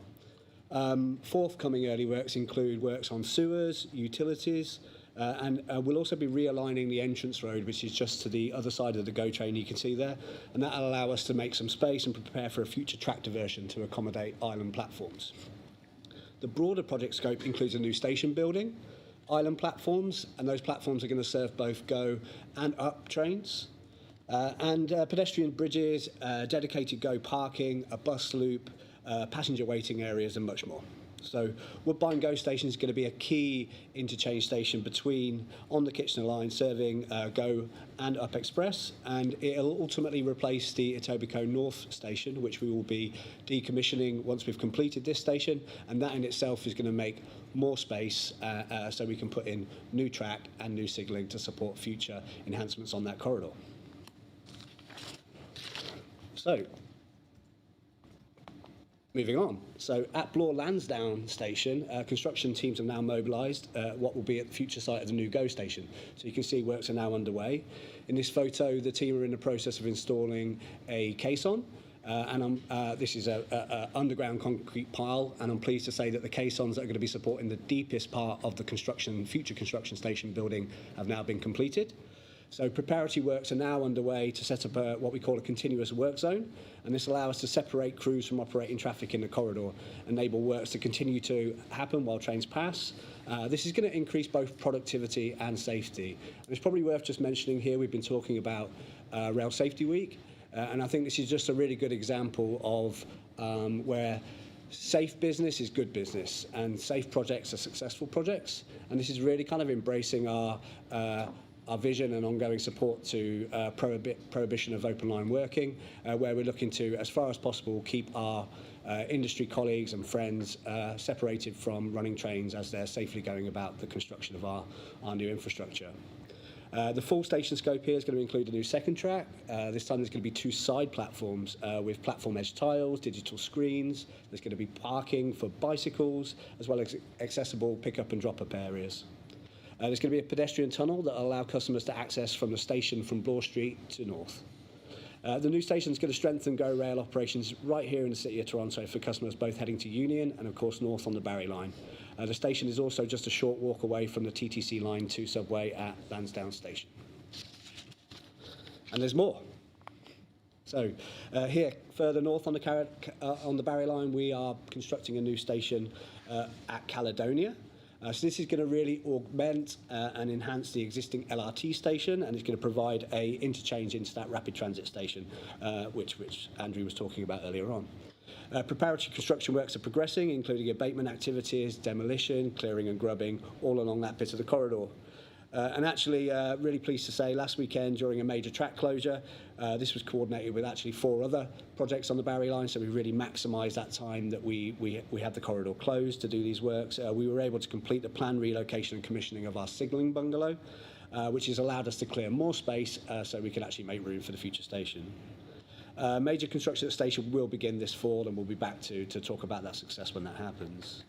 Forthcoming early works include works on sewers, utilities, and we'll also be realigning the entrance road, which is just to the other side of the GO train you can see there. And that will allow us to make some space and prepare for a future track diversion to accommodate island platforms. The broader project scope includes a new station building, island platforms, and those platforms are going to serve both GO and Up trains, and pedestrian bridges, dedicated GO parking, a bus loop, passenger waiting areas, and much more. So Woodbine GO station is going to be a key interchange station on the Kitchener line, serving GO and Up Express, and it'll ultimately replace the Etobicoke North station, which we will be decommissioning once we've completed this station, and that in itself is going to make more space so we can put in new track and new signalling to support future enhancements on that corridor. So, moving on. So at Bloor Lansdowne station, construction teams have now mobilised what will be at the future site of the new GO station. So you can see works are now underway. In this photo, the team are in the process of installing a caisson. This is an underground concrete pile, and I'm pleased to say that the caissons that are going to be supporting the deepest part of the future construction station building have now been completed. So preparatory works are now underway to set up what we call a continuous work zone, and this allows us to separate crews from operating traffic in the corridor, enable works to continue to happen while trains pass. This is going to increase both productivity and safety. And it's probably worth just mentioning here, we've been talking about Rail Safety Week, and I think this is just a really good example of where safe business is good business and safe projects are successful projects. And this is really kind of embracing our vision and ongoing support to prohibition of open line working, where we're looking to, as far as possible, keep our industry colleagues and friends separated from running trains as they're safely going about the construction of our new infrastructure. The full station scope here is going to include a new second track. This time there's going to be 2 side platforms with platform edge tiles, digital screens. There's going to be parking for bicycles, as well as accessible pick-up and drop-up areas. There's going to be a pedestrian tunnel that will allow customers to access from the station from Bloor Street to north. The new station is going to strengthen GO Rail operations right here in the City of Toronto for customers both heading to Union and, of course, north on the Barrie line. The station is also just a short walk away from the TTC Line 2 subway at Lansdowne Station. And there's more. So here, further north on the Barrie line, we are constructing a new station at Caledonia. So this is going to really augment and enhance the existing LRT station, and it's going to provide a interchange into that rapid transit station, which Andrew was talking about earlier on. Preparatory construction works are progressing, including abatement activities, demolition, clearing and grubbing, all along that bit of the corridor. And actually, really pleased to say, last weekend during a major track closure, this was coordinated with actually 4 other projects on the Barrie line, so we really maximised that time that we had the corridor closed to do these works. We were able to complete the planned relocation and commissioning of our signalling bungalow, which has allowed us to clear more space so we can actually make room for the future station. Major construction at the station will begin this fall, and we'll be back to talk about that success when that happens.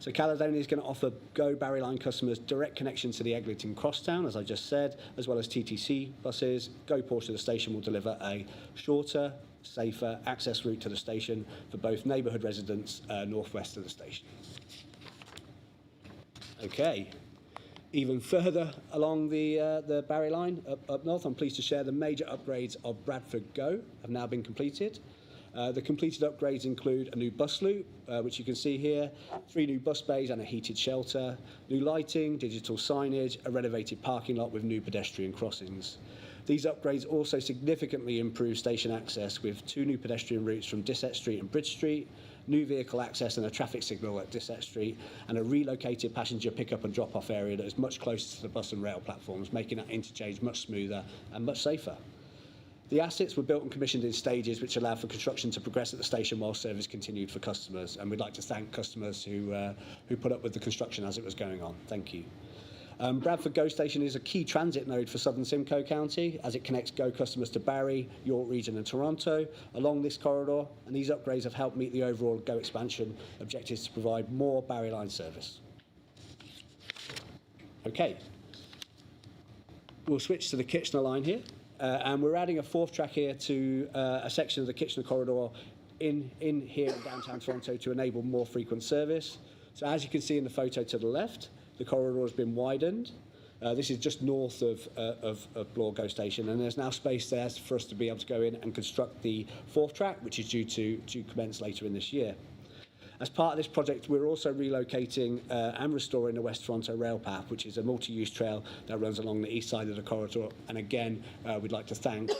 So Caledonia is going to offer GO Barrie line customers direct connection to the Eglinton Crosstown, as I just said, as well as TTC buses. GO portion of the station will deliver a shorter, safer access route to the station for both neighbourhood residents northwest of the station. Okay. Even further along the Barrie line up north, I'm pleased to share the major upgrades of Bradford GO have now been completed. The completed upgrades include a new bus loop, which you can see here, 3 new bus bays and a heated shelter, new lighting, digital signage, a renovated parking lot with new pedestrian crossings. These upgrades also significantly improve station access with 2 new pedestrian routes from Dissett Street and Bridge Street, new vehicle access and a traffic signal at Dissett Street, and a relocated passenger pick-up and drop-off area that is much closer to the bus and rail platforms, making that interchange much smoother and much safer. The assets were built and commissioned in stages which allowed for construction to progress at the station while service continued for customers, and we'd like to thank customers who put up with the construction as it was going on. Thank you. Bradford GO Station is a key transit node for Southern Simcoe County as it connects GO customers to Barrie, York Region and Toronto along this corridor, and these upgrades have helped meet the overall GO expansion objectives to provide more Barrie line service. Okay, we'll switch to the Kitchener line here, and we're adding a 4th track here to a section of the Kitchener corridor in here in downtown Toronto to enable more frequent service. So as you can see in the photo to the left, the corridor has been widened. This is just north of Bloor GO Station, and there's now space there for us to be able to go in and construct the 4th track, which is due to commence later in this year. As part of this project, we're also relocating and restoring the West Toronto Rail Path, which is a multi-use trail that runs along the east side of the corridor. And again, we'd like to thank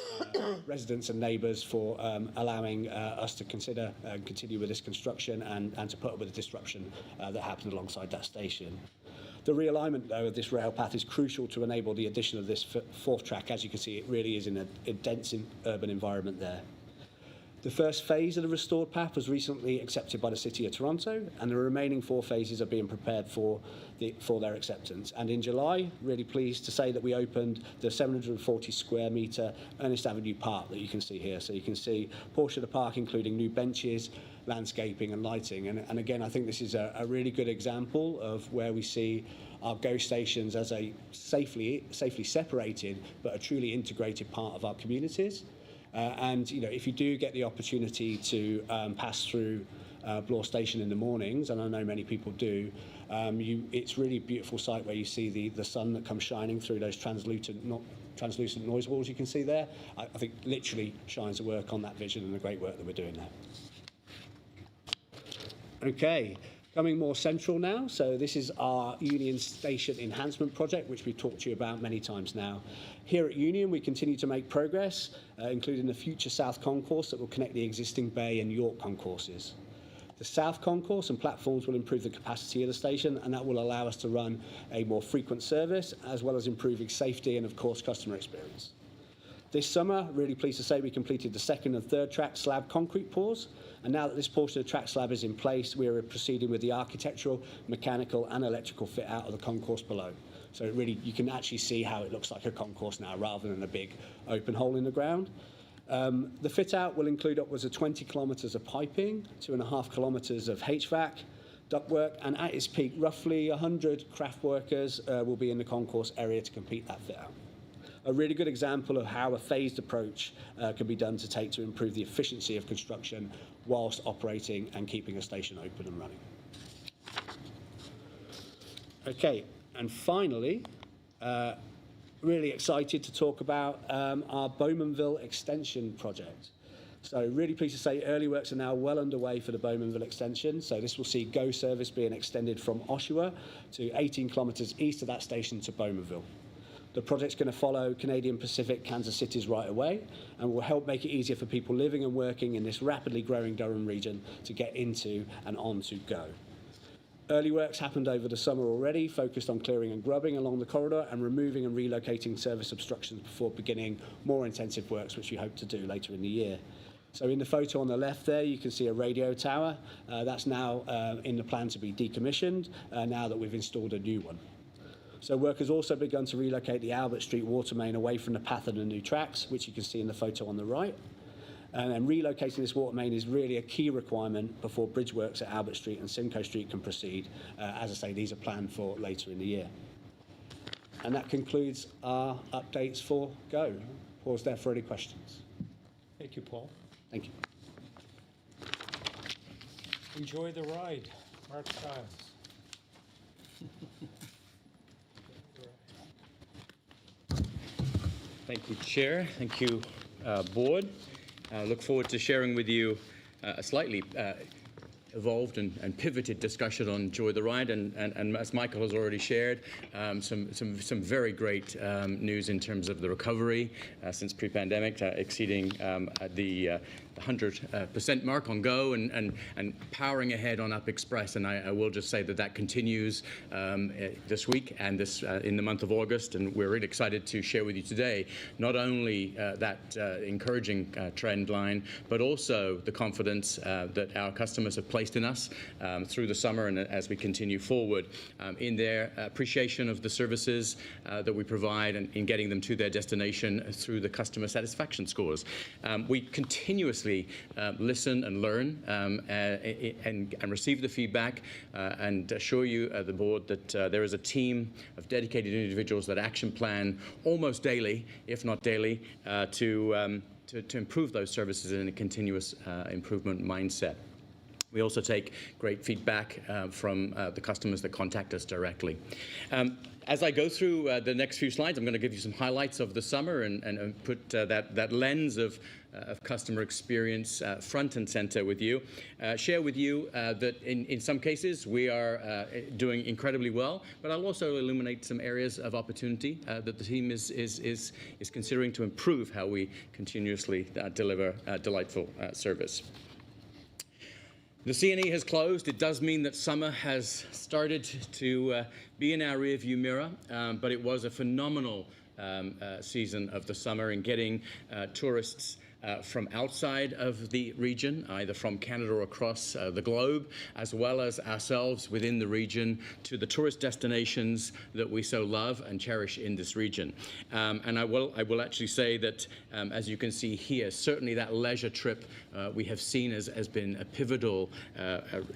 residents and neighbours for allowing us to consider and continue with this construction and to put up with the disruption that happened alongside that station. The realignment, though, of this rail path is crucial to enable the addition of this 4th track. As you can see, it really is in a dense urban environment there. The first phase of the restored path was recently accepted by the City of Toronto, and the remaining 4 phases are being prepared for their acceptance. And in July, really pleased to say that we opened the 740 square metre Ernest Avenue Park that you can see here. So you can see a portion of the park including new benches, landscaping and lighting. And again, I think this is a really good example of where we see our GO stations as a safely separated but a truly integrated part of our communities. And you know, if you do get the opportunity to pass through Bloor Station in the mornings, and I know many people do, it's really a beautiful sight where you see the sun that comes shining through those translucent translucent noise walls you can see there, I think literally shines a work on that vision and the great work that we're doing there. Okay, coming more central now. So this is our Union Station Enhancement Project, which we've talked to you about many times now. Here at Union, we continue to make progress, including the future South Concourse that will connect the existing Bay and York concourses. The South Concourse and platforms will improve the capacity of the station, and that will allow us to run a more frequent service, as well as improving safety and, of course, customer experience. This summer, really pleased to say we completed the second and third track slab concrete pours, and now that this portion of the track slab is in place, we are proceeding with the architectural, mechanical and electrical fit out of the concourse below. So it really, you can actually see how it looks like a concourse now rather than a big open hole in the ground. The fit out will include upwards of 20 kilometres of piping, 2.5 kilometres of HVAC, ductwork, and at its peak, roughly 100 craft workers will be in the concourse area to complete that fit out. A really good example of how a phased approach can be done to improve the efficiency of construction whilst operating and keeping a station open and running. Okay, and finally, really excited to talk about our Bowmanville Extension project. So really pleased to say early works are now well underway for the Bowmanville Extension. So this will see GO service being extended from Oshawa to 18 kilometres east of that station to Bowmanville. The project's going to follow Canadian Pacific Kansas City's right away and will help make it easier for people living and working in this rapidly growing Durham region to get into and onto GO. Early works happened over the summer already, focused on clearing and grubbing along the corridor and removing and relocating service obstructions before beginning more intensive works, which we hope to do later in the year. So in the photo on the left there, you can see a radio tower. That's now in the plan to be decommissioned, now that we've installed a new one. So work has also begun to relocate the Albert Street water main away from the path of the new tracks, which you can see in the photo on the right. And relocating this water main is really a key requirement before bridge works at Albert Street and Simcoe Street can proceed. As I say, these are planned for later in the year. And that concludes our updates for GO. Pause there for any questions. Thank you, Paul. Thank you. Enjoy the ride, Mark Stiles. Thank you, Chair. Thank you, Board. I look forward to sharing with you a slightly evolved and pivoted discussion on Joy the Ride, and as Michael has already shared, some very great news in terms of the recovery since pre-pandemic, exceeding the 100% mark on GO and powering ahead on Up Express. And I will just say that continues this week and this in the month of August, and we're really excited to share with you today not only that encouraging trend line, but also the confidence that our customers have placed in us through the summer and as we continue forward in their appreciation of the services that we provide and in getting them to their destination through the customer satisfaction scores. We continuously listen and learn and receive the feedback and assure you, the board, that there is a team of dedicated individuals that action plan almost daily, if not daily, to improve those services in a continuous improvement mindset. We also take great feedback from the customers that contact us directly. As I go through the next few slides, I'm going to give you some highlights of the summer and put that lens of customer experience front and center with you. Share with you that in some cases we are doing incredibly well, but I'll also illuminate some areas of opportunity that the team is considering to improve how we continuously deliver delightful service. The CNE has closed. It does mean that summer has started to be in our rearview mirror, but it was a phenomenal season of the summer in getting tourists from outside of the region, either from Canada or across the globe, as well as ourselves within the region, to the tourist destinations that we so love and cherish in this region. And I will actually say that, as you can see here, certainly that leisure trip we have seen has been a pivotal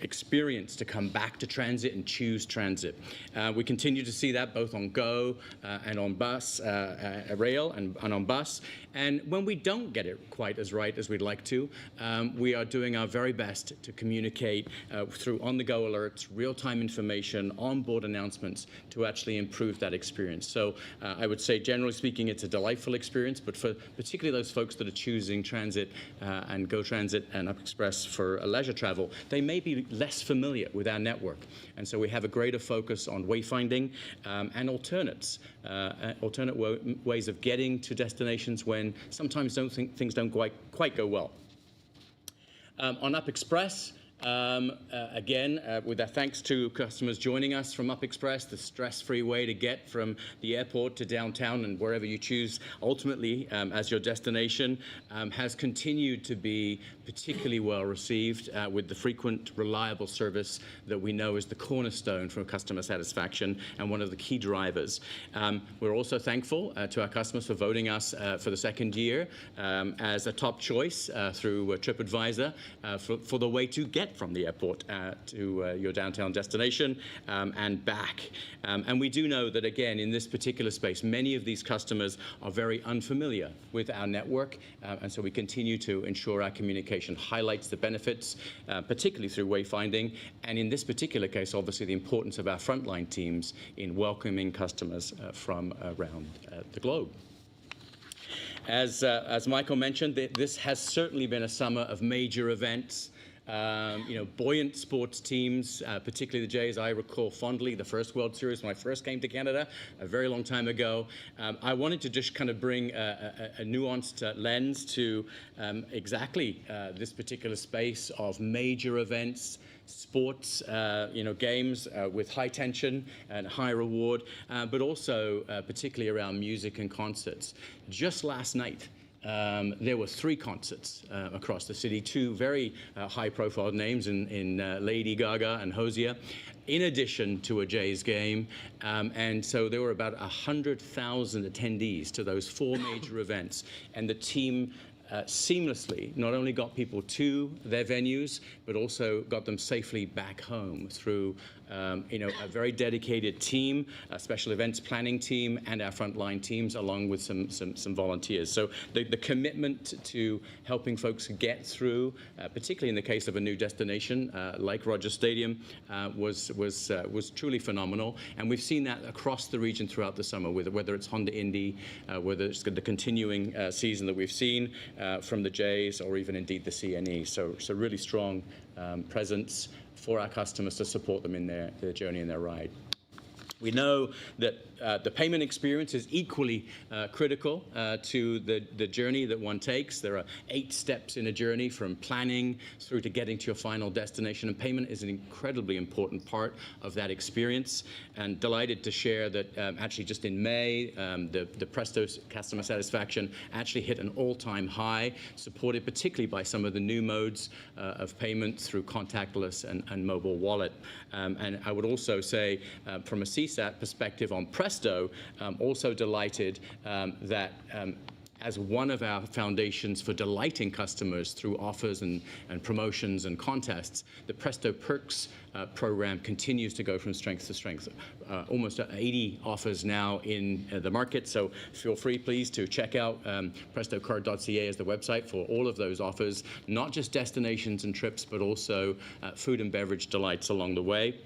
experience to come back to transit and choose transit. We continue to see that both on GO and on bus, rail and on bus. And when we don't get it quite as right as we'd like to. We are doing our very best to communicate through on-the-go alerts, real-time information, on-board announcements to actually improve that experience. So I would say, generally speaking, it's a delightful experience, but for particularly those folks that are choosing transit and Go Transit and Up Express for leisure travel, they may be less familiar with our network. And so we have a greater focus on wayfinding and alternate ways of getting to destinations when sometimes things don't quite go well. On Up Express, again, with our thanks to customers joining us from Up Express, the stress-free way to get from the airport to downtown and wherever you choose ultimately as your destination, has continued to be particularly well received with the frequent, reliable service that we know is the cornerstone for customer satisfaction and one of the key drivers. We're also thankful to our customers for voting us for the second year as a top choice through TripAdvisor for the way to get from the airport to your downtown destination and back. And we do know that, again, in this particular space, many of these customers are very unfamiliar with our network, and so we continue to ensure our communication highlights the benefits, particularly through wayfinding, and in this particular case, obviously, the importance of our frontline teams in welcoming customers from around the globe. As Michael mentioned, this has certainly been a summer of major events. Buoyant sports teams, particularly the Jays. I recall fondly the first World Series when I first came to Canada a very long time ago. I wanted to just kind of bring a nuanced lens to exactly this particular space of major events, sports, games with high tension and high reward, but also particularly around music and concerts. Just last night, there were 3 concerts across the city, 2 very high-profile names in Lady Gaga and Hosier, in addition to a Jays game. And so there were about 100,000 attendees to those 4 major events. And the team seamlessly not only got people to their venues, but also got them safely back home through a very dedicated team, a special events planning team, and our frontline teams, along with some volunteers. So the commitment to helping folks get through, particularly in the case of a new destination like Rogers Stadium, was truly phenomenal. And we've seen that across the region throughout the summer, whether it's Honda Indy, whether it's the continuing season that we've seen from the Jays, or even indeed the CNE. So really strong presence for our customers to support them in their journey and their ride. We know that the payment experience is equally critical to the journey that one takes. There are 8 steps in a journey, from planning through to getting to your final destination, and payment is an incredibly important part of that experience. And delighted to share that actually just in May, the Presto customer satisfaction actually hit an all-time high, supported particularly by some of the new modes of payment through contactless and mobile wallet. And I would also say from a CSAT perspective on Presto, also delighted that as one of our foundations for delighting customers through offers and promotions and contests, the Presto Perks program continues to go from strength to strength. Almost 80 offers now in the market, so feel free, please, to check out prestocard.ca as the website for all of those offers, not just destinations and trips, but also food and beverage delights along the way.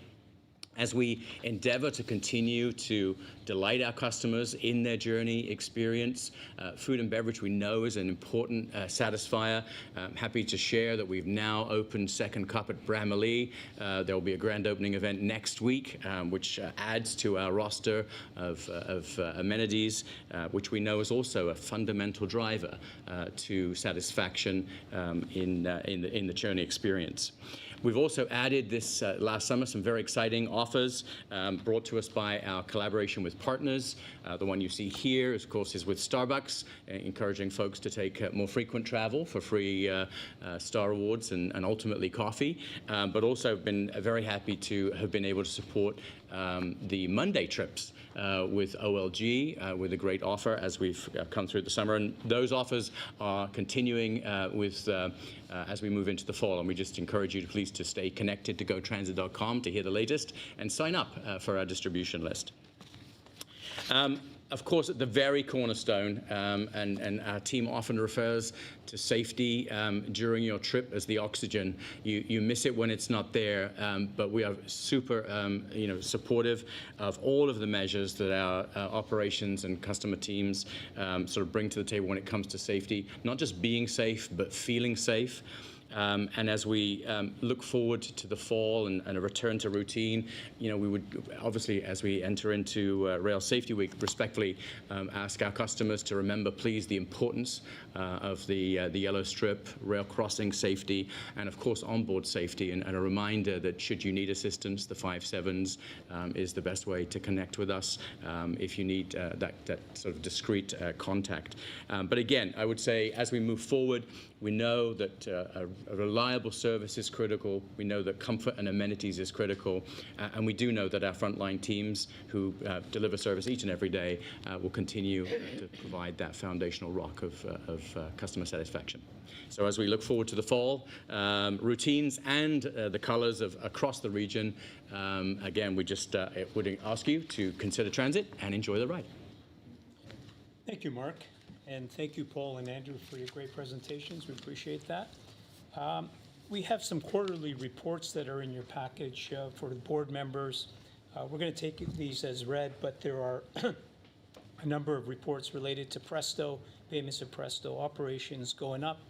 As we endeavor to continue to delight our customers in their journey experience, food and beverage we know is an important satisfier. I'm happy to share that we've now opened Second Cup at Bramalea. There will be a grand opening event next week, which adds to our roster of amenities, which we know is also a fundamental driver to satisfaction in the journey experience. We've also added this last summer some very exciting offers brought to us by our collaboration with partners. The one you see here, of course, is with Starbucks, encouraging folks to take more frequent travel for free Star Awards and ultimately coffee. But also been very happy to have been able to support the Monday trips with OLG with a great offer as we've come through the summer. And those offers are continuing as we move into the fall. And we just encourage you to please to stay connected to gotransit.com to hear the latest and sign up for our distribution list. Of course, at the very cornerstone, and our team often refers to safety during your trip as the oxygen. You miss it when it's not there, but we are super, supportive of all of the measures that our operations and customer teams sort of bring to the table when it comes to safety. Not just being safe, but feeling safe. And as we look forward to the fall and a return to routine, we would obviously, as we enter into Rail Safety Week, respectfully ask our customers to remember, please, the importance of the yellow strip, rail crossing safety, and of course onboard safety, and a reminder that should you need assistance, the 5-7s is the best way to connect with us if you need that sort of discreet contact. But again, I would say as we move forward, we know that a reliable service is critical. We know that comfort and amenities is critical. And we do know that our frontline teams who deliver service each and every day will continue to provide that foundational rock of customer satisfaction. So as we look forward to the fall, routines and the colors of across the region, again, we just would ask you to consider transit and enjoy the ride. Thank you, Mark. And thank you, Paul and Andrew, for your great presentations. We appreciate that. We have some quarterly reports that are in your package for the board members. We're going to take these as read, but there are a number of reports related to Presto, payments of Presto, operations going up,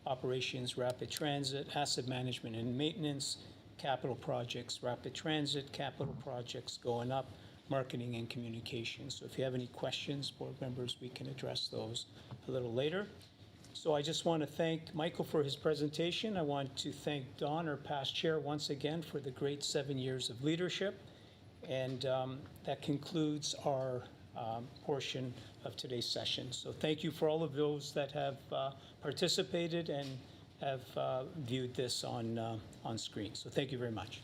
operations rapid transit, asset management and maintenance, capital projects, rapid transit, capital projects going up, marketing and communications. So if you have any questions, board members, we can address those a little later. So I just want to thank Michael for his presentation. I want to thank Don, our past chair, once again for the great 7 years of leadership. And that concludes our portion of today's session. So thank you for all of those that have participated and have viewed this on screen. So thank you very much.